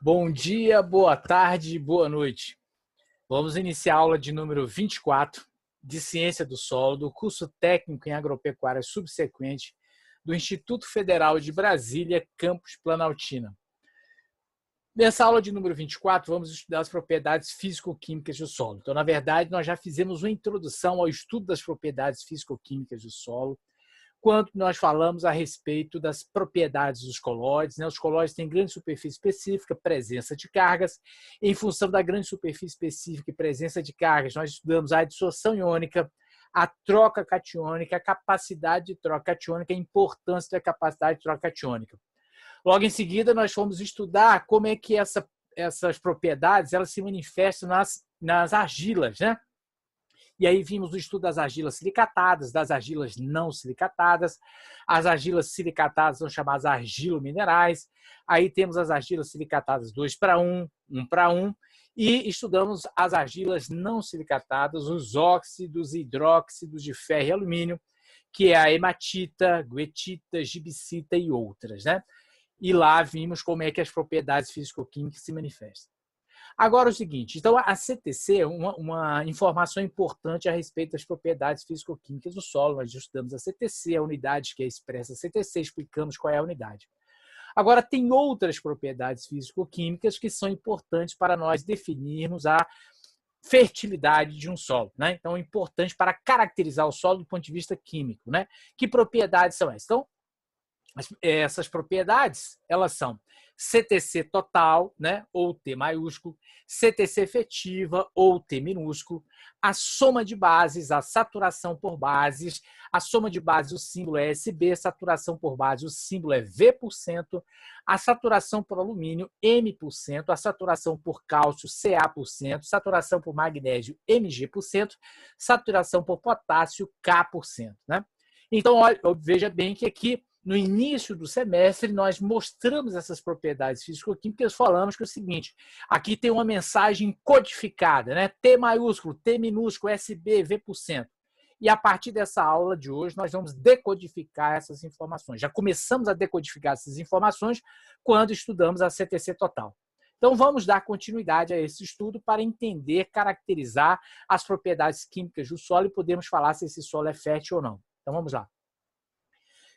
Bom dia, boa tarde, boa noite. Vamos iniciar a aula de número 24 de Ciência do Solo, do curso técnico em agropecuária subsequente do Instituto Federal de Brasília, campus Planaltina. Nessa aula de número 24, vamos estudar as propriedades físico-químicas do solo. Então, na verdade, nós já fizemos uma introdução ao estudo das propriedades físico-químicas do solo, quando nós falamos a respeito das propriedades dos colóides. Os colóides têm grande superfície específica, presença de cargas. Em função da grande superfície específica e presença de cargas, nós estudamos a adsorção iônica, a troca catiônica, a capacidade de troca catiônica, a importância da capacidade de troca catiônica. Logo em seguida, nós fomos estudar como é que essas propriedades elas se manifestam nas argilas, né? E aí vimos o estudo das argilas silicatadas, das argilas não silicatadas. As argilas silicatadas são chamadas argilominerais. Aí temos as argilas silicatadas 2:1, 1:1. E estudamos as argilas não silicatadas, os óxidos e hidróxidos de ferro e alumínio, que é a hematita, goethita, gibsita e outras, né? E lá vimos como é que as propriedades físico-químicas se manifestam. Agora o seguinte, então a CTC é uma informação importante a respeito das propriedades físico-químicas do solo. Nós estudamos a CTC, a unidade que é expressa a CTC, explicamos qual é a unidade. Agora, tem outras propriedades físico-químicas que são importantes para nós definirmos a fertilidade de um solo, né? Então, é importante para caracterizar o solo do ponto de vista químico, né? Que propriedades são essas? Então, essas propriedades, elas são CTC total, né, ou T maiúsculo, CTC efetiva, ou T minúsculo, a soma de bases, a saturação por bases, a soma de bases, o símbolo é SB, saturação por base, o símbolo é V%, a saturação por alumínio, M%, a saturação por cálcio, Ca%, saturação por magnésio, Mg%, saturação por potássio, K%, né? Então, olha, veja bem que aqui no início do semestre, nós mostramos essas propriedades físico-químicas, falamos que é o seguinte, aqui tem uma mensagem codificada, né? T maiúsculo, T minúsculo, SB, V%. E a partir dessa aula de hoje, nós vamos decodificar essas informações. Já começamos a decodificar essas informações quando estudamos a CTC total. Então, vamos dar continuidade a esse estudo para entender, caracterizar as propriedades químicas do solo e podemos falar se esse solo é fértil ou não. Então, vamos lá.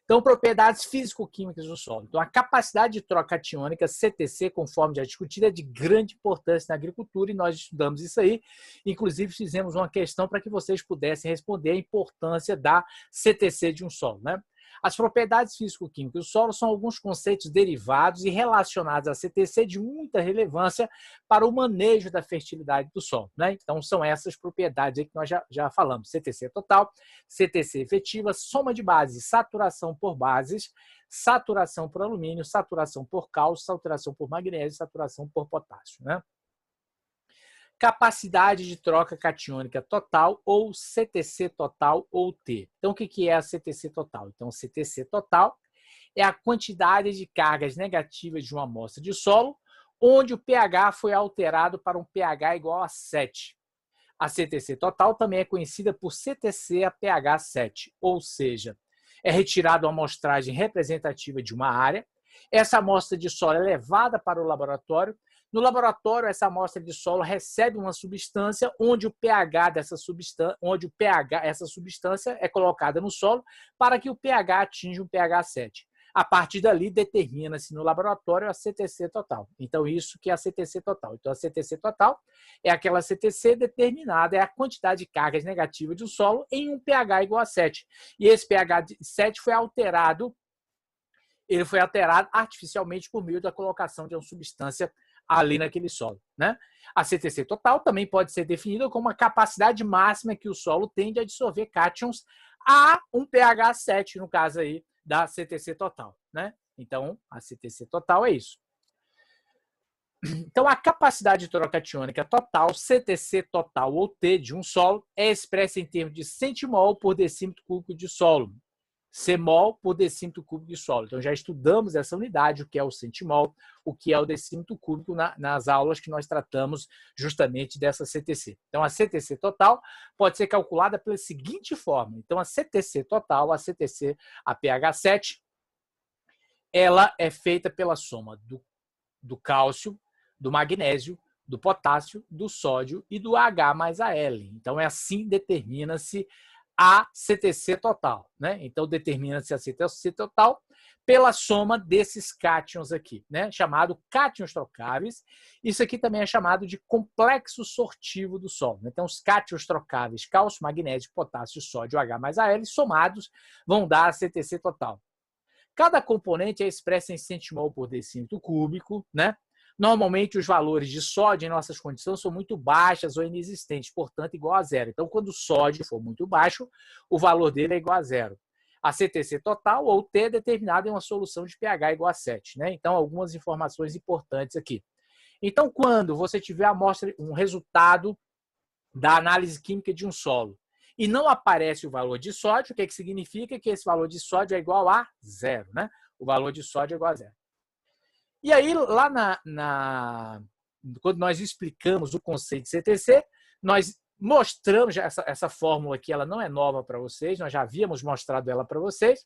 Então, propriedades físico-químicas do solo. Então, a capacidade de troca catiônica, CTC, conforme já discutido, é de grande importância na agricultura e nós estudamos isso aí. Inclusive, fizemos uma questão para que vocês pudessem responder a importância da CTC de um solo, né? As propriedades físico-químicas do solo são alguns conceitos derivados e relacionados à CTC de muita relevância para o manejo da fertilidade do solo, né? Então, são essas propriedades aí que nós já falamos. CTC total, CTC efetiva, soma de bases, saturação por bases, saturação por alumínio, saturação por cálcio, saturação por magnésio, saturação por potássio, né? Capacidade de troca catiônica total, ou CTC total, ou T. Então, o que é a CTC total? Então, CTC total é a quantidade de cargas negativas de uma amostra de solo, onde o pH foi alterado para um pH igual a 7. A CTC total também é conhecida por CTC a pH 7, ou seja, é retirada uma amostragem representativa de uma área, essa amostra de solo é levada para o laboratório. No laboratório, essa amostra de solo recebe uma substância onde o pH dessa substância, essa substância é colocada no solo para que o pH atinja um pH 7. A partir dali, determina-se no laboratório a CTC total. Então, isso que é a CTC total. Então, a CTC total é aquela CTC determinada, é a quantidade de cargas negativas do solo em um pH igual a 7. E esse pH de 7 foi alterado, artificialmente por meio da colocação de uma substância ali naquele solo, né? A CTC total também pode ser definida como a capacidade máxima que o solo tem de absorver cátions a um pH 7, no caso aí da CTC total, né? Então, a CTC total é isso. Então, a capacidade de troca catiônica total, CTC total ou T de um solo, é expressa em termos de centimol por decímetro cúbico de solo. Cmol por decímetro cúbico de solo. Então, já estudamos essa unidade, o que é o centimol, o que é o decímetro cúbico, nas aulas que nós tratamos justamente dessa CTC. Então, a CTC total pode ser calculada pela seguinte forma. Então, a CTC total, a CTC a pH 7, ela é feita pela soma do cálcio do magnésio, do potássio, do sódio e do H mais Al. Então, é assim determina-se a CTC total, né? Então, determina-se a CTC total pela soma desses cátions aqui, né? Chamado cátions trocáveis. Isso aqui também é chamado de complexo sortivo do solo. Então, os cátions trocáveis, cálcio, magnésio, potássio, sódio, H mais Al, somados, vão dar a CTC total. Cada componente é expresso em centimol por decímetro cúbico, né? Normalmente, os valores de sódio em nossas condições são muito baixas ou inexistentes, portanto, igual a zero. Então, quando o sódio for muito baixo, o valor dele é igual a zero. A CTC total, ou T, é determinada em uma solução de pH igual a 7. Né? Então, algumas informações importantes aqui. Então, quando você tiver um resultado da análise química de um solo e não aparece o valor de sódio, o que significa? Que esse valor de sódio é igual a zero. Né? O valor de sódio é igual a zero. E aí, lá quando nós explicamos o conceito de CTC, nós mostramos essa fórmula aqui, ela não é nova para vocês, nós já havíamos mostrado ela para vocês.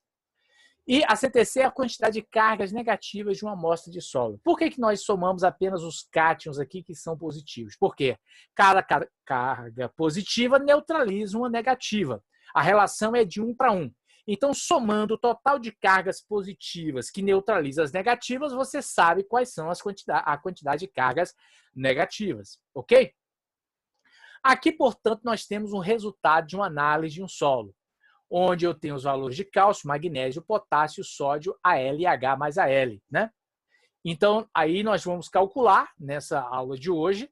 E a CTC é a quantidade de cargas negativas de uma amostra de solo. Por que nós somamos apenas os cátions aqui que são positivos? Porque cada carga positiva neutraliza uma negativa. A relação é de 1 para 1. Então, somando o total de cargas positivas que neutraliza as negativas, você sabe quais são a quantidade de cargas negativas, ok? Aqui, portanto, nós temos um resultado de uma análise de um solo, onde eu tenho os valores de cálcio, magnésio, potássio, sódio, Al e H mais Al, né? Então, aí nós vamos calcular, nessa aula de hoje,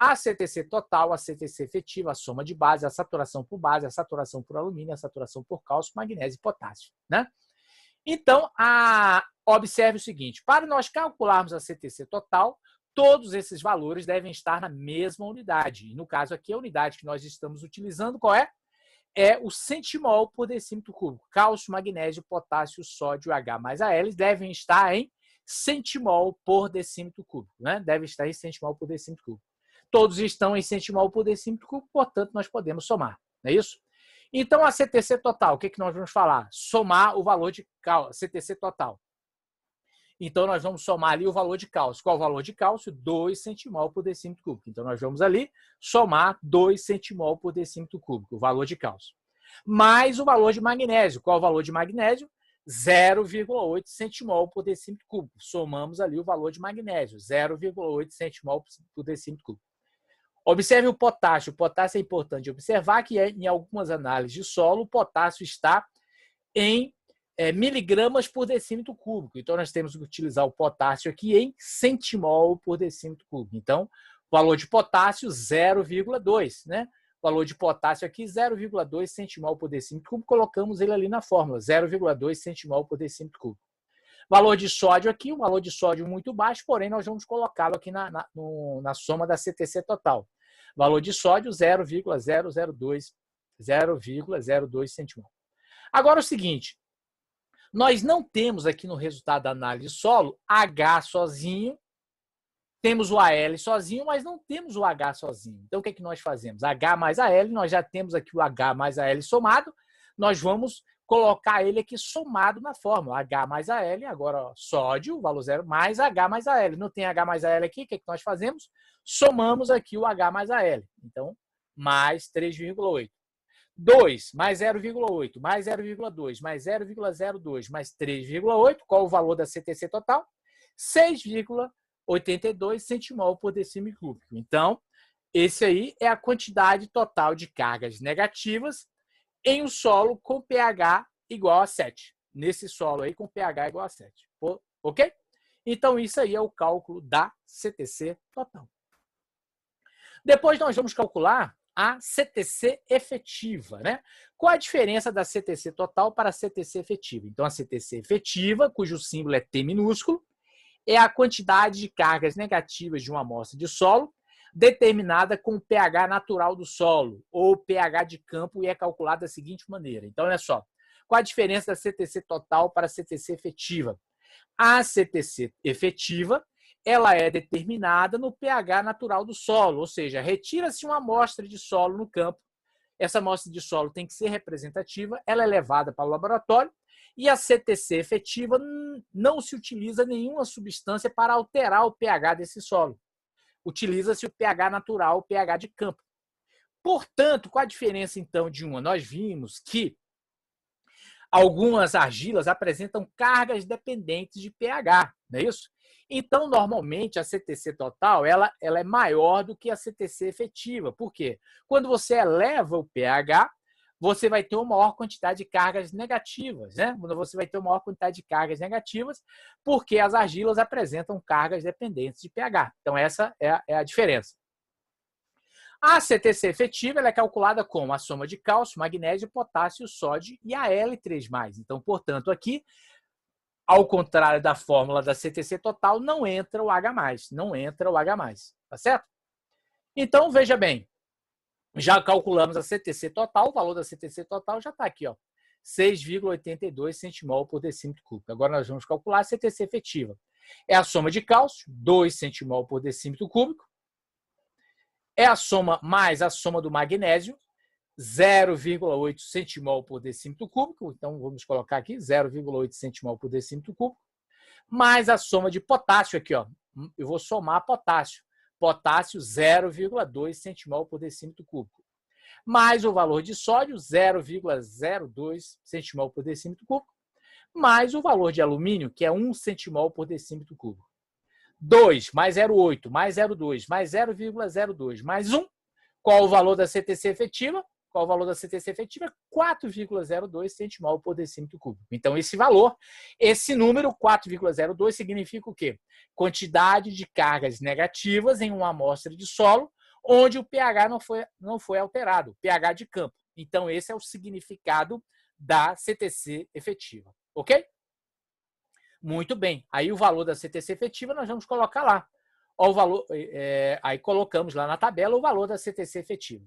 a CTC total, a CTC efetiva, a soma de base, a saturação por base, a saturação por alumínio, a saturação por cálcio, magnésio e potássio, né? Então, observe o seguinte, para nós calcularmos a CTC total, todos esses valores devem estar na mesma unidade. E no caso aqui, a unidade que nós estamos utilizando, qual é? É o centimol por decímetro cúbico. Cálcio, magnésio, potássio, sódio, H mais Al devem estar em centimol por decímetro cúbico, né? Deve estar em centimol por decímetro cúbico. Todos estão em centimol por decímetro cúbico, portanto, nós podemos somar, não é isso? Então, a CTC total, o que nós vamos falar? Somar o valor de CTC total. Então, nós vamos somar ali o valor de cálcio. Qual o valor de cálcio? 2 centimol por decímetro cúbico. Então, nós vamos ali somar 2 centimol por decímetro cúbico, o valor de cálcio. Mais o valor de magnésio. Qual o valor de magnésio? 0,8 centimol por decímetro cúbico. Somamos ali o valor de magnésio, 0,8 centimol por decímetro cúbico. Observe o potássio. O potássio é importante observar que em algumas análises de solo, o potássio está em miligramas por decímetro cúbico. Então, nós temos que utilizar o potássio aqui em centimol por decímetro cúbico. Então, o valor de potássio, 0,2, né? O valor de potássio aqui, 0,2 centimol por decímetro cúbico. Colocamos ele ali na fórmula, 0,2 centimol por decímetro cúbico. Valor de sódio aqui, um valor de sódio muito baixo, porém, nós vamos colocá-lo aqui na soma da CTC total. Valor de sódio, 0,002 centimol. Agora, o seguinte, nós não temos aqui no resultado da análise de solo H sozinho, temos o Al sozinho, mas não temos o H sozinho. Então, o que é que nós fazemos? H mais Al, nós já temos aqui o H mais Al somado, nós vamos colocar ele aqui somado na fórmula. H mais Al, agora ó, sódio, valor 0, mais H mais Al. Não tem H mais Al aqui, o que é que nós fazemos? Somamos aqui o H mais Al. Então, mais 3,8. 2 mais 0,8, mais 0,2, mais 0,02, mais 3,8. Qual o valor da CTC total? 6,82 centimol por decímetro cúbico. Então, esse aí é a quantidade total de cargas negativas em um solo com pH igual a 7. Nesse solo aí com pH igual a 7. Ok? Então, isso aí é o cálculo da CTC total. Depois nós vamos calcular a CTC efetiva, né? Qual a diferença da CTC total para a CTC efetiva? Então, a CTC efetiva, cujo símbolo é T minúsculo, é a quantidade de cargas negativas de uma amostra de solo determinada com o pH natural do solo, ou pH de campo, e é calculada da seguinte maneira. Então, olha só. Qual a diferença da CTC total para a CTC efetiva? A CTC efetiva, ela é determinada no pH natural do solo, ou seja, retira-se uma amostra de solo no campo, essa amostra de solo tem que ser representativa, ela é levada para o laboratório, e a CTC efetiva não se utiliza nenhuma substância para alterar o pH desse solo. Utiliza-se o pH natural, o pH de campo. Portanto, qual a diferença, então, de uma? Nós vimos que algumas argilas apresentam cargas dependentes de pH, não é isso? Então, normalmente, a CTC total ela é maior do que a CTC efetiva. Por quê? Quando você eleva o pH, você vai ter uma maior quantidade de cargas negativas, né? Você vai ter uma maior quantidade de cargas negativas, porque as argilas apresentam cargas dependentes de pH. Então, essa é a diferença. A CTC efetiva ela é calculada como a soma de cálcio, magnésio, potássio, sódio e a L3+. Então, portanto, aqui, ao contrário da fórmula da CTC total, não entra o H+, não entra o H+, tá certo? Então, veja bem, já calculamos a CTC total, o valor da CTC total já está aqui, ó, 6,82 centimol por decímetro cúbico. Agora nós vamos calcular a CTC efetiva. É a soma de cálcio, 2 centimol por decímetro cúbico, é a soma mais a soma do magnésio, 0,8 centimol por decímetro cúbico. Então, vamos colocar aqui 0,8 centimol por decímetro cúbico. Mais a soma de potássio aqui, ó. Eu vou somar potássio. Potássio, 0,2 centimol por decímetro cúbico. Mais o valor de sódio, 0,02 centimol por decímetro cúbico. Mais o valor de alumínio, que é 1 centimol por decímetro cúbico. 2 mais 0,8 mais 0,2 mais 0,02 mais 1. Qual o valor da CTC efetiva? Qual o valor da CTC efetiva? 4,02 centimol por decímetro cúbico. Então, esse valor, esse número, 4,02, significa o quê? Quantidade de cargas negativas em uma amostra de solo, onde o pH não foi alterado, pH de campo. Então, esse é o significado da CTC efetiva. Ok? Muito bem. Aí o valor da CTC efetiva nós vamos colocar lá. Ó, o valor, aí colocamos lá na tabela o valor da CTC efetiva.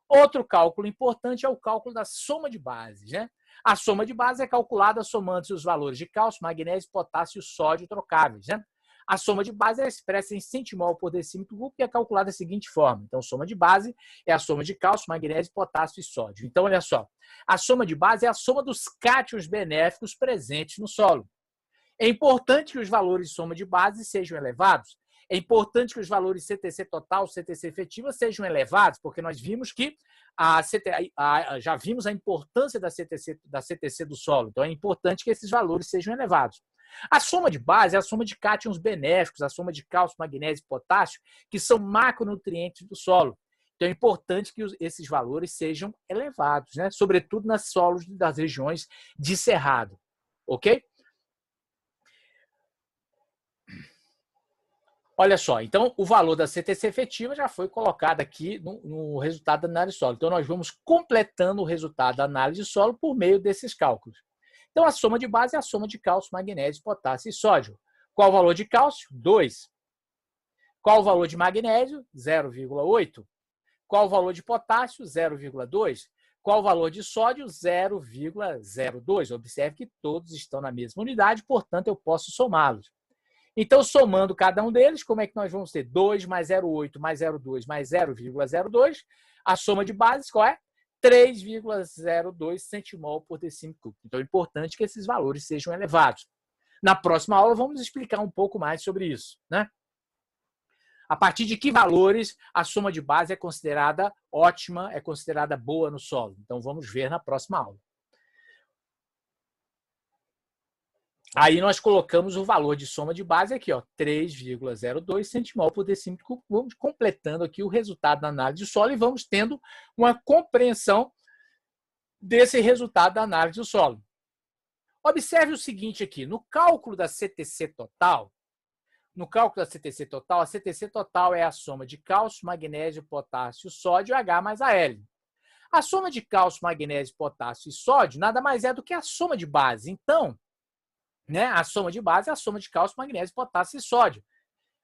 Outro cálculo importante é o cálculo da soma de bases, né? A soma de bases é calculada somando-se os valores de cálcio, magnésio, potássio e sódio trocáveis, né? A soma de base é expressa em centimol por decímetro cúbico e é calculada da seguinte forma. Então, soma de base é a soma de cálcio, magnésio, potássio e sódio. Então, olha só. A soma de base é a soma dos cátions benéficos presentes no solo. É importante que os valores de soma de base sejam elevados. É importante que os valores CTC total, CTC efetiva sejam elevados, porque nós vimos que já vimos a importância da CTC do solo. Então, é importante que esses valores sejam elevados. A soma de base é a soma de cátions benéficos, a soma de cálcio, magnésio e potássio, que são macronutrientes do solo. Então, é importante que esses valores sejam elevados, né? Sobretudo nas solos das regiões de cerrado. Ok? Olha só, então o valor da CTC efetiva já foi colocado aqui no resultado da análise de solo. Então, nós vamos completando o resultado da análise de solo por meio desses cálculos. Então, a soma de base é a soma de cálcio, magnésio, potássio e sódio. Qual o valor de cálcio? 2. Qual o valor de magnésio? 0,8. Qual o valor de potássio? 0,2. Qual o valor de sódio? 0,02. Observe que todos estão na mesma unidade, portanto, eu posso somá-los. Então, somando cada um deles, como é que nós vamos ter? 2 mais 0,8 mais 0,2 mais 0,02. A soma de bases, qual é? 3,02 centimol por decímetro cúbico. Então, é importante que esses valores sejam elevados. Na próxima aula, vamos explicar um pouco mais sobre isso, né? A partir de que valores a soma de base é considerada ótima, é considerada boa no solo. Então, vamos ver na próxima aula. Aí nós colocamos o valor de soma de base aqui, ó, 3,02 centimol por decímetro cúbico. Vamos completando aqui o resultado da análise do solo e vamos tendo uma compreensão desse resultado da análise do solo. Observe o seguinte aqui, no cálculo da CTC total, a CTC total é a soma de cálcio, magnésio, potássio, sódio, H mais Al. A soma de cálcio, magnésio, potássio e sódio nada mais é do que a soma de base. Então, né, a soma de base é a soma de cálcio, magnésio, potássio e sódio.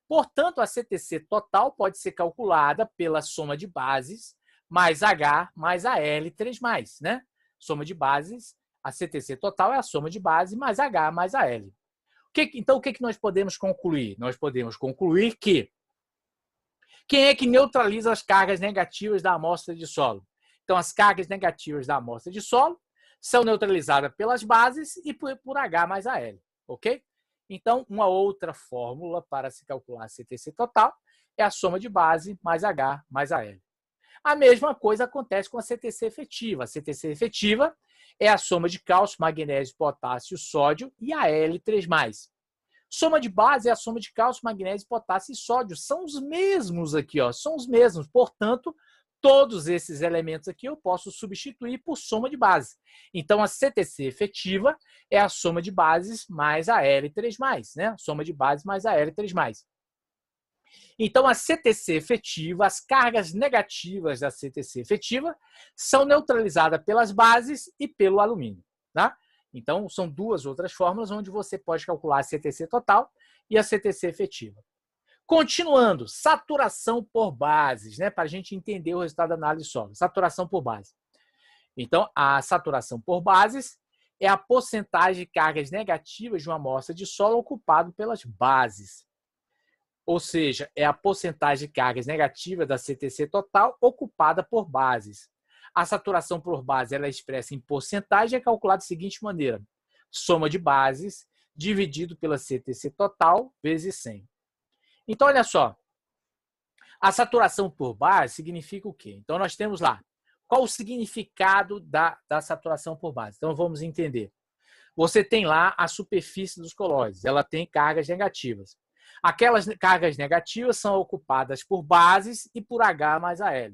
Portanto, a CTC total pode ser calculada pela soma de bases mais H mais Al3+, né? Soma de bases, a CTC total é a soma de base mais H mais Al. Então, o que nós podemos concluir? Nós podemos concluir que quem é que neutraliza as cargas negativas da amostra de solo? Então, as cargas negativas da amostra de solo são neutralizadas pelas bases e por H mais Al, ok? Então, uma outra fórmula para se calcular a CTC total é a soma de base mais H mais AL. A mesma coisa acontece com a CTC efetiva. A CTC efetiva é a soma de cálcio, magnésio, potássio, sódio e Al3+. Soma de base é a soma de cálcio, magnésio, potássio e sódio. São os mesmos aqui, ó, são os mesmos. Portanto, todos esses elementos aqui eu posso substituir por soma de base. Então, a CTC efetiva é a soma de bases mais a Al3+, né? Soma de bases mais a Al3+. Então, a CTC efetiva, as cargas negativas da CTC efetiva são neutralizadas pelas bases e pelo alumínio, tá? Então, são duas outras fórmulas onde você pode calcular a CTC total e a CTC efetiva. Continuando, saturação por bases, né? Para a gente entender o resultado da análise sólida. Saturação por base. Então, a saturação por bases é a porcentagem de cargas negativas de uma amostra de solo ocupado pelas bases. Ou seja, é a porcentagem de cargas negativas da CTC total ocupada por bases. A saturação por base ela é expressa em porcentagem e é calculada da seguinte maneira: soma de bases dividido pela CTC total vezes 100. Então, olha só, a saturação por base significa o quê? Então, nós temos lá, qual o significado da saturação por base? Então, vamos entender. Você tem lá a superfície dos colóides, ela tem cargas negativas. Aquelas cargas negativas são ocupadas por bases e por H mais AL.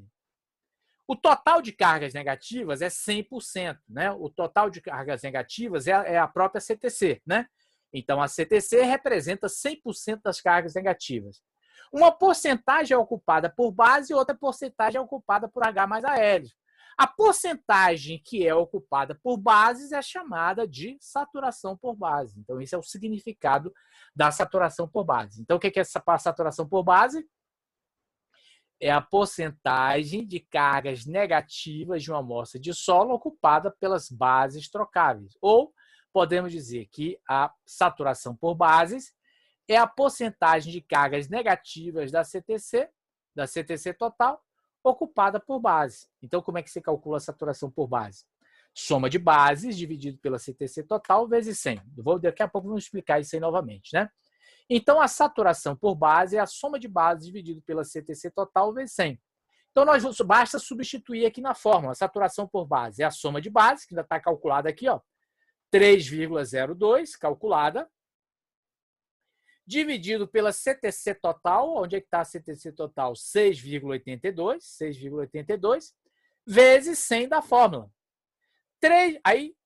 O total de cargas negativas é 100%, né? O total de cargas negativas é a própria CTC, né? Então, a CTC representa 100% das cargas negativas. Uma porcentagem é ocupada por base e outra porcentagem é ocupada por H mais AL. A porcentagem que é ocupada por bases é chamada de saturação por base. Então, esse é o significado da saturação por base. Então, o que é essa saturação por base? É a porcentagem de cargas negativas de uma amostra de solo ocupada pelas bases trocáveis. Ou podemos dizer que a saturação por bases é a porcentagem de cargas negativas da CTC total, ocupada por base. Então, como é que se calcula a saturação por base? Soma de bases dividido pela CTC total vezes 100. Daqui a pouco vamos explicar isso aí novamente, né? Então, a saturação por base é a soma de bases dividido pela CTC total vezes 100. Então, basta substituir aqui na fórmula. A saturação por base é a soma de bases, que ainda está calculada aqui, ó, 3,02, calculada, dividido pela CTC total, onde é que está a CTC total? 6,82, vezes 100 da fórmula. Aí,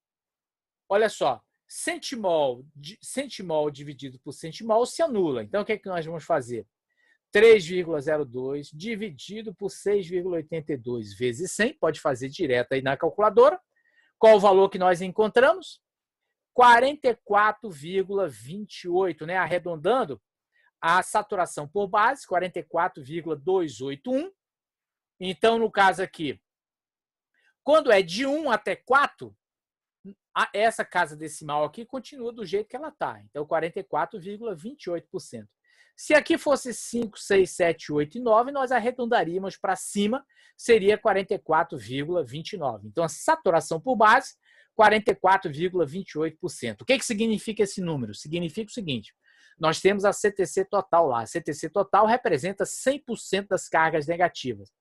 olha só, centimol dividido por centimol se anula. Então, o que é que nós vamos fazer? 3,02 dividido por 6,82 vezes 100, pode fazer direto aí na calculadora. Qual o valor que nós encontramos? 44,28, né? Arredondando, a saturação por base, 44,281. Então, no caso aqui, quando é de 1 até 4, essa casa decimal aqui continua do jeito que ela está. Então, 44,28%. Se aqui fosse 5, 6, 7, 8 e 9, nós arredondaríamos para cima, seria 44,29%. Então, a saturação por base, 44,28%. O que significa esse número? Significa o seguinte: nós temos a CTC total lá. A CTC total representa 100% das cargas negativas.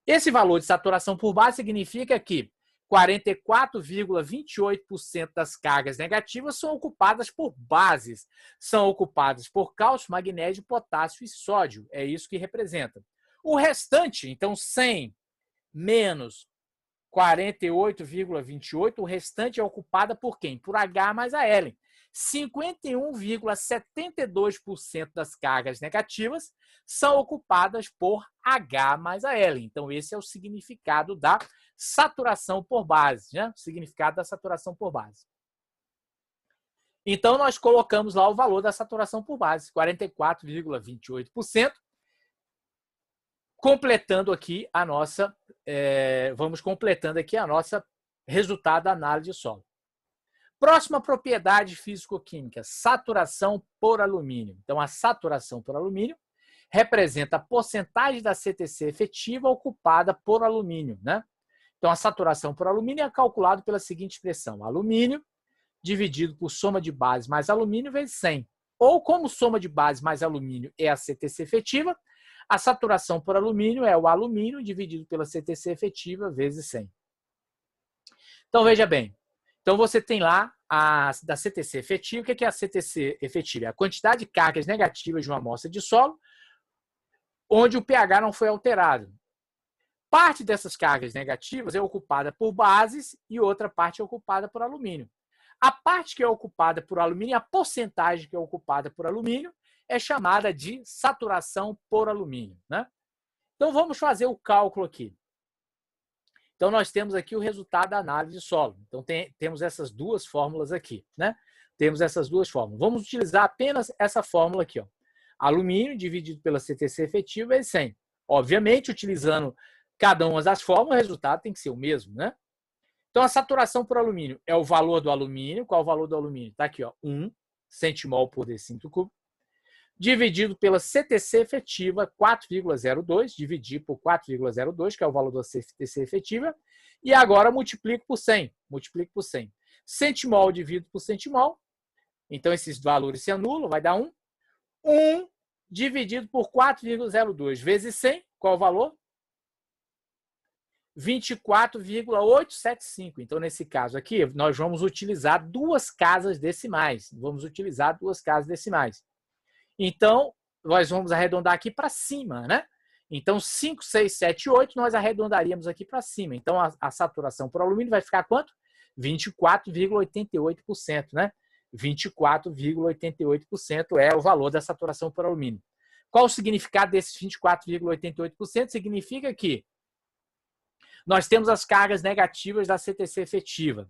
Esse valor de saturação por base significa que 44,28% das cargas negativas são ocupadas por bases. São ocupadas por cálcio, magnésio, potássio e sódio. É isso que representa. O restante, então 100 menos 48,28, o restante é ocupada por quem? Por H mais AL. 51,72% das cargas negativas são ocupadas por H mais AL. Então, esse é o significado da saturação por base, né? O significado da saturação por base. Então, nós colocamos lá o valor da saturação por base, 44,28%. Completando aqui a nossa, vamos completando aqui a nossa resultado da análise de solo. Próxima propriedade físico-química, saturação por alumínio. Então, a saturação por alumínio representa a porcentagem da CTC efetiva ocupada por alumínio, né? Então, a saturação por alumínio é calculada pela seguinte expressão: alumínio dividido por soma de base mais alumínio vezes 100. Ou, como soma de base mais alumínio é a CTC efetiva, a saturação por alumínio é o alumínio dividido pela CTC efetiva vezes 100. Então, veja bem. Então, você tem lá da CTC efetiva. O que é a CTC efetiva? É a quantidade de cargas negativas de uma amostra de solo onde o pH não foi alterado. Parte dessas cargas negativas é ocupada por bases e outra parte é ocupada por alumínio. A parte que é ocupada por alumínio, a porcentagem que é ocupada por alumínio, é chamada de saturação por alumínio, né? Então, vamos fazer o cálculo aqui. Então, nós temos aqui o resultado da análise de solo. Então, temos essas duas fórmulas aqui, né? Temos essas duas fórmulas. Vamos utilizar apenas essa fórmula aqui, ó. Alumínio dividido pela CTC efetiva vezes 100. Obviamente, utilizando cada uma das fórmulas, o resultado tem que ser o mesmo, né? Então, a saturação por alumínio é o valor do alumínio. Qual é o valor do alumínio? Está aqui, ó, 1 centimol por decímetro cúbico, dividido pela CTC efetiva, 4,02, dividir por 4,02, que é o valor da CTC efetiva, e agora multiplico por 100. Multiplico por 100. Centimol dividido por centimol, então esses valores se anulam, vai dar 1. 1 dividido por 4,02 vezes 100, qual é o valor? 24,875. Então, nesse caso aqui, nós vamos utilizar duas casas decimais. Então, nós vamos arredondar aqui para cima, né? Então, 5, 6, 7, 8, nós arredondaríamos aqui para cima. Então, a saturação por alumínio vai ficar quanto? 24,88%, né? 24,88% é o valor da saturação por alumínio. Qual o significado desses 24,88%? Significa que nós temos as cargas negativas da CTC efetiva.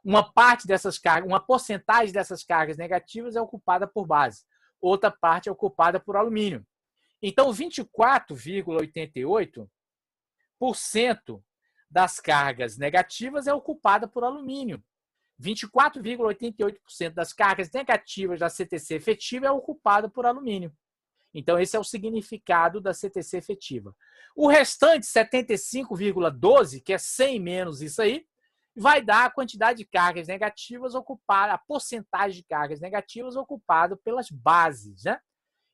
Uma parte dessas cargas, uma porcentagem dessas cargas negativas é ocupada por base. Outra parte é ocupada por alumínio. Então, 24,88% das cargas negativas é ocupada por alumínio. 24,88% das cargas negativas da CTC efetiva é ocupada por alumínio. Então, esse é o significado da CTC efetiva. O restante, 75,12%, que é 100 menos isso aí, vai dar a quantidade de cargas negativas ocupada, a porcentagem de cargas negativas ocupada pelas bases, né?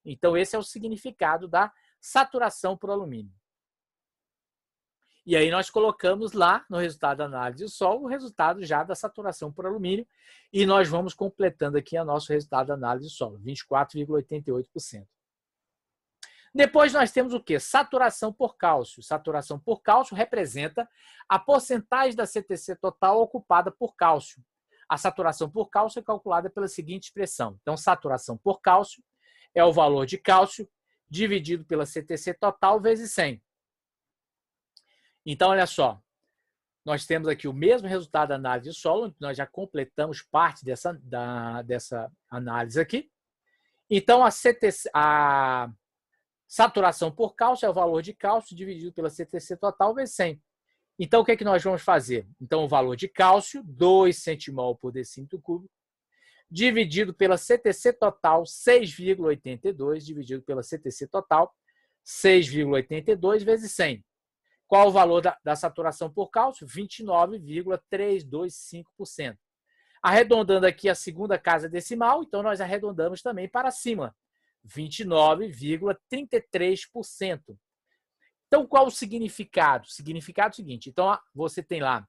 Então, esse é o significado da saturação por alumínio. E aí nós colocamos lá no resultado da análise de solo o resultado já da saturação por alumínio e nós vamos completando aqui o nosso resultado da análise de solo, 24,88%. Depois nós temos o quê? Saturação por cálcio. Saturação por cálcio representa a porcentagem da CTC total ocupada por cálcio. A saturação por cálcio é calculada pela seguinte expressão. Então, saturação por cálcio é o valor de cálcio dividido pela CTC total vezes 100. Então, olha só. Nós temos aqui o mesmo resultado da análise de solo, nós já completamos parte dessa análise aqui. Então, a saturação por cálcio é o valor de cálcio dividido pela CTC total vezes 100. Então, o que é que nós vamos fazer? Então, o valor de cálcio, 2 centimol por decímetro cúbico, dividido pela CTC total, 6,82, dividido pela CTC total, 6,82 vezes 100. Qual o valor da saturação por cálcio? 29,325%. Arredondando aqui a segunda casa decimal, então nós arredondamos também para cima, 29,33%. Então, qual o significado? O significado é o seguinte, então você tem lá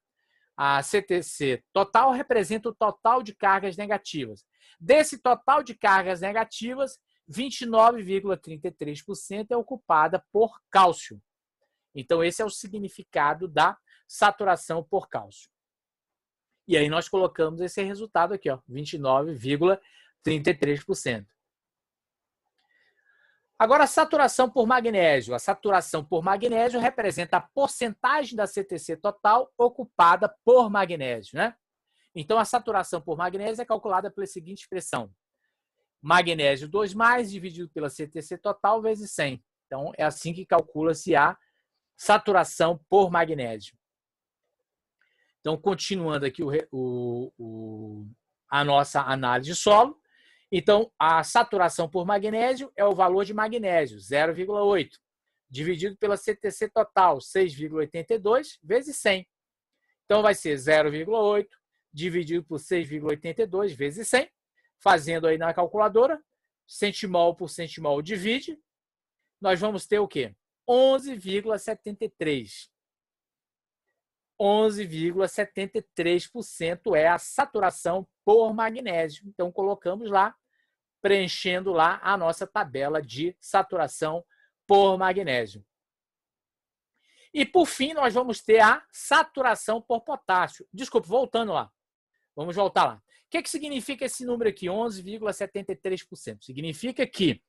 a CTC total representa o total de cargas negativas. Desse total de cargas negativas, 29,33% é ocupada por cálcio. Então, esse é o significado da saturação por cálcio. E aí nós colocamos esse resultado aqui, 29,33%. Agora, a saturação por magnésio. A saturação por magnésio representa a porcentagem da CTC total ocupada por magnésio, né? Então, a saturação por magnésio é calculada pela seguinte expressão. Magnésio 2+, dividido pela CTC total, vezes 100. Então, é assim que calcula-se a saturação por magnésio. Então, continuando aqui a nossa análise de solo. Então, a saturação por magnésio é o valor de magnésio, 0,8, dividido pela CTC total, 6,82, vezes 100. Então, vai ser 0,8 dividido por 6,82 vezes 100, fazendo aí na calculadora, centimol por centimol divide, nós vamos ter o quê? 11,73. 11,73% é a saturação por magnésio. Então, colocamos lá, preenchendo lá a nossa tabela de saturação por magnésio. E, por fim, nós vamos ter a saturação por potássio. Desculpa, voltando lá. Vamos voltar lá. O que significa esse número aqui, 11,73%? Significa que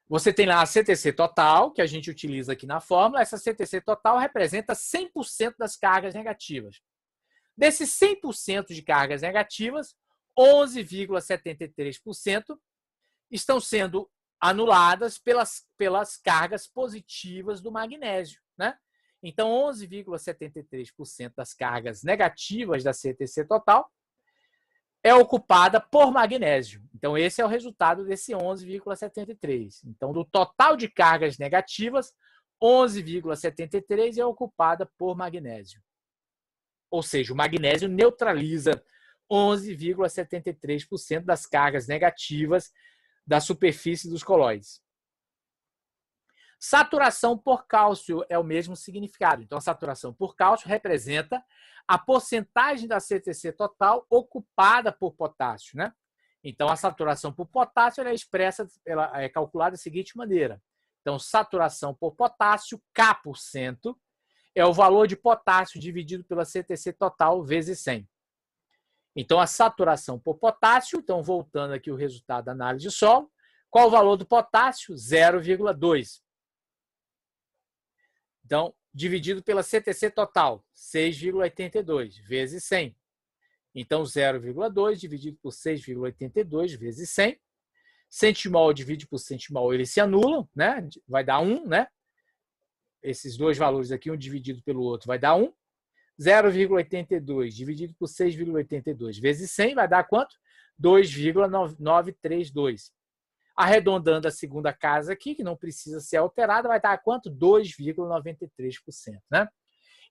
você tem lá a CTC total, que a gente utiliza aqui na fórmula. Essa CTC total representa 100% das cargas negativas. Desses 100% de cargas negativas, 11,73% estão sendo anuladas pelas cargas positivas do magnésio, né? Então, 11,73% das cargas negativas da CTC total é ocupada por magnésio. Então, esse é o resultado desse 11,73. Então, do total de cargas negativas, 11,73 é ocupada por magnésio. Ou seja, o magnésio neutraliza 11,73% das cargas negativas da superfície dos colóides. Saturação por cálcio é o mesmo significado. Então, a saturação por cálcio representa a porcentagem da CTC total ocupada por potássio, né? Então, a saturação por potássio é expressa, ela é calculada da seguinte maneira. Então, saturação por potássio, K%, é o valor de potássio dividido pela CTC total vezes 100. Então, a saturação por potássio, então, voltando aqui o resultado da análise de solo, qual o valor do potássio? 0,2. Então, dividido pela CTC total, 6,82 vezes 100. Então, 0,2 dividido por 6,82 vezes 100. Centimol divide por centimol, eles se anulam, né? Vai dar 1, né? Esses dois valores aqui, um dividido pelo outro, vai dar 1. 0,82 dividido por 6,82 vezes 100 vai dar quanto? 2,932. Arredondando a segunda casa aqui, que não precisa ser alterada, vai dar quanto? 2,93%. Né?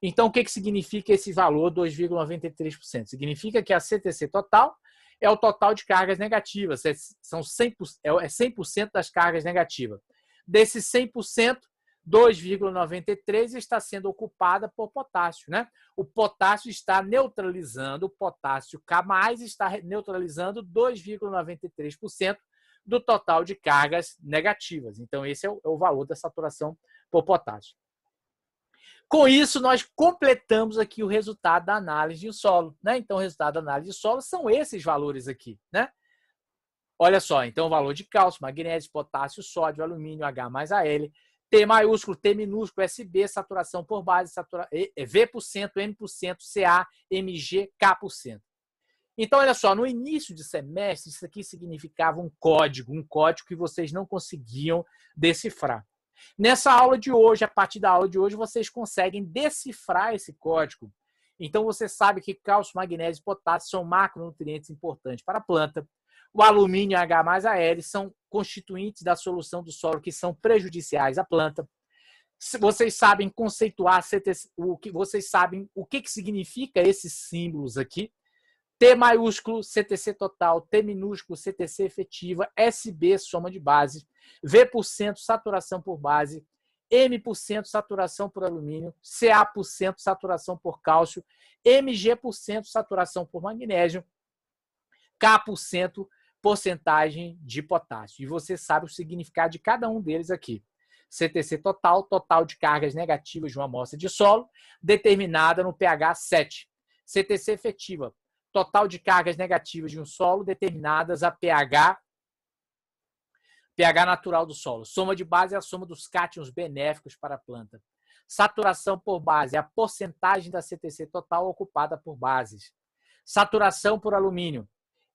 Então, o que significa esse valor 2,93%? Significa que a CTC total é o total de cargas negativas, são 100% das cargas negativas. Desses 100%, 2,93 está sendo ocupada por potássio. Né? O potássio está neutralizando, o potássio K+, está neutralizando 2,93% do total de cargas negativas. Então, esse é o valor da saturação por potássio. Com isso, nós completamos aqui o resultado da análise de solo. Né? Então, o resultado da análise de solo são esses valores aqui. Né? Olha só, então, o valor de cálcio, magnésio, potássio, sódio, alumínio, H mais Al, T maiúsculo, T minúsculo, SB, saturação por base, V%, M%, CA, MG, K%. Então, olha só, no início de semestre, isso aqui significava um código que vocês não conseguiam decifrar. Nessa aula de hoje, a partir da aula de hoje, vocês conseguem decifrar esse código. Então, você sabe que cálcio, magnésio e potássio são macronutrientes importantes para a planta. O alumínio e H mais Al são constituintes da solução do solo que são prejudiciais à planta. Vocês sabem conceituar, vocês sabem o que significa esses símbolos aqui. T maiúsculo, CTC total, T minúsculo, CTC efetiva, SB, soma de base, V%, saturação por base, M% saturação por alumínio, CA%, saturação por cálcio, MG%, saturação por magnésio, K%, porcentagem de potássio. E você sabe o significado de cada um deles aqui. CTC total, total de cargas negativas de uma amostra de solo, determinada no pH 7. CTC efetiva, total de cargas negativas de um solo determinadas a pH natural do solo. Soma de base é a soma dos cátions benéficos para a planta. Saturação por base é a porcentagem da CTC total ocupada por bases. Saturação por alumínio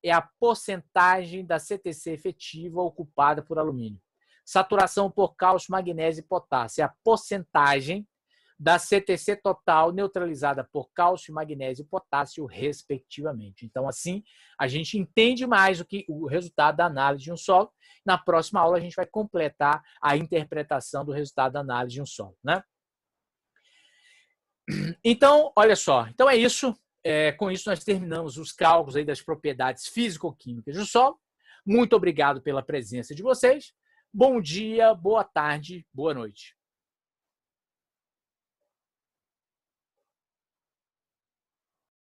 é a porcentagem da CTC efetiva ocupada por alumínio. Saturação por cálcio, magnésio e potássio é a porcentagem da CTC total neutralizada por cálcio, magnésio e potássio, respectivamente. Então, assim, a gente entende mais o resultado da análise de um solo. Na próxima aula, a gente vai completar a interpretação do resultado da análise de um solo. Né? Então, olha só. Então, é isso. Com isso, nós terminamos os cálculos aí das propriedades físico-químicas do solo. Muito obrigado pela presença de vocês. Bom dia, boa tarde, boa noite.